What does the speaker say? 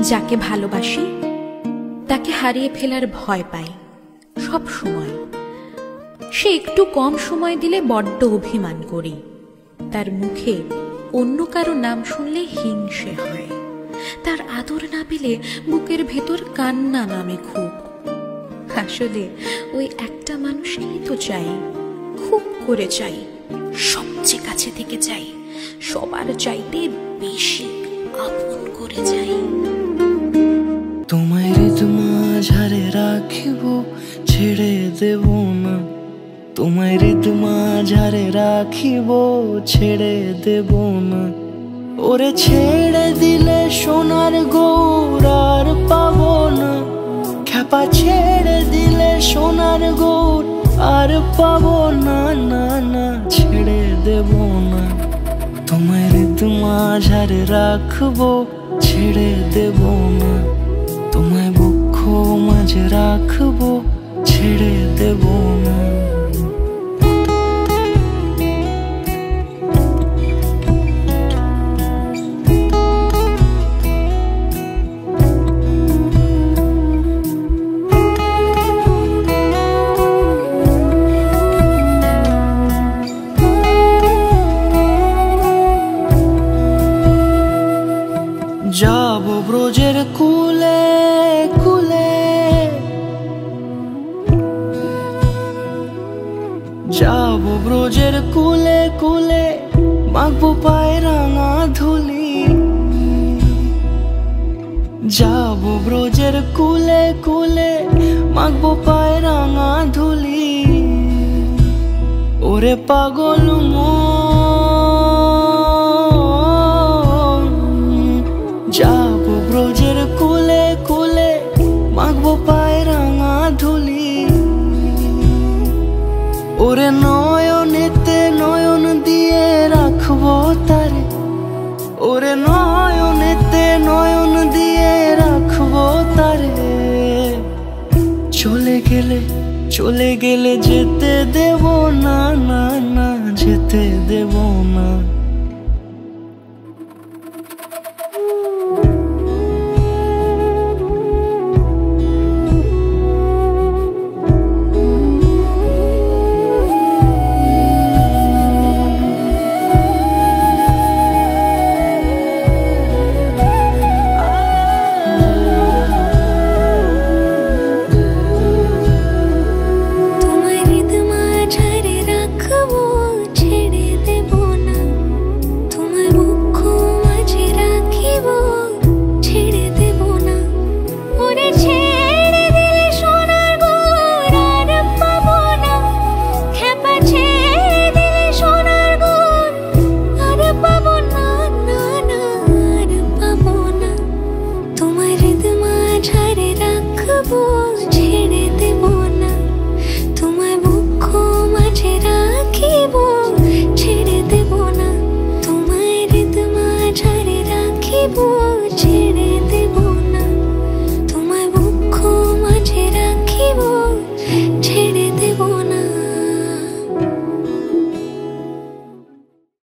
যাকে ভালোবাসি তাকে হারিয়ে ফেলার ভয় পাই সব সময়। সে একটু কম সময় দিলে বড্ড অভিমান করি। তার মুখে অন্য কারো নাম শুনলে হিংসে হয়। তার আদর না পেলে বুকের ভেতর কান্না নামে খুব। আসলে ওই একটা মানুষকেই তো চাই, খুব করে চাই, সবচেয়ে কাছে থেকে চাই, সবার চাইতে বেশি আপন করে চাই। তোমায় হৃদ মাঝারে রাখিব, ছেড়ে দেব না। তোমায় হৃদ মাঝারে রাখিব, ছেড়ে দেব না। ওরে ছেড়ে দিলে সোনার গৌর আর পাবো না। খ্যাপা ছেড়ে দিলে সোনার গৌর আর পাবো না, না না ছেড়ে দেব না। তোমায় হৃদ মাঝারে রাখবো, ছেড়ে দেব না। তোমায় বক্ষ মাঝে রাখবো, ছেড়ে দেব না। যাবো ব্রজের কুলে কুলে, যাবো ব্রজের কুলে কুলে, মাখবো পায়ে রাঙা ধুলি। যাবো ব্রজের কুলে কুলে, মাখবো পায়ে রাঙা ধুলি। ওরে পাগল যাবো ব্রজের কুলে কুলে, মাখবো পায়ে রাঙা ধুলি। ওরে নয়নেতে নয়ন দিয়ে রাখবো তারে। ওরে নয়নেতে নয়ন দিয়ে রাখবো তারে। চলে গেলে যেতে দেব না, না না যেতে দেব না।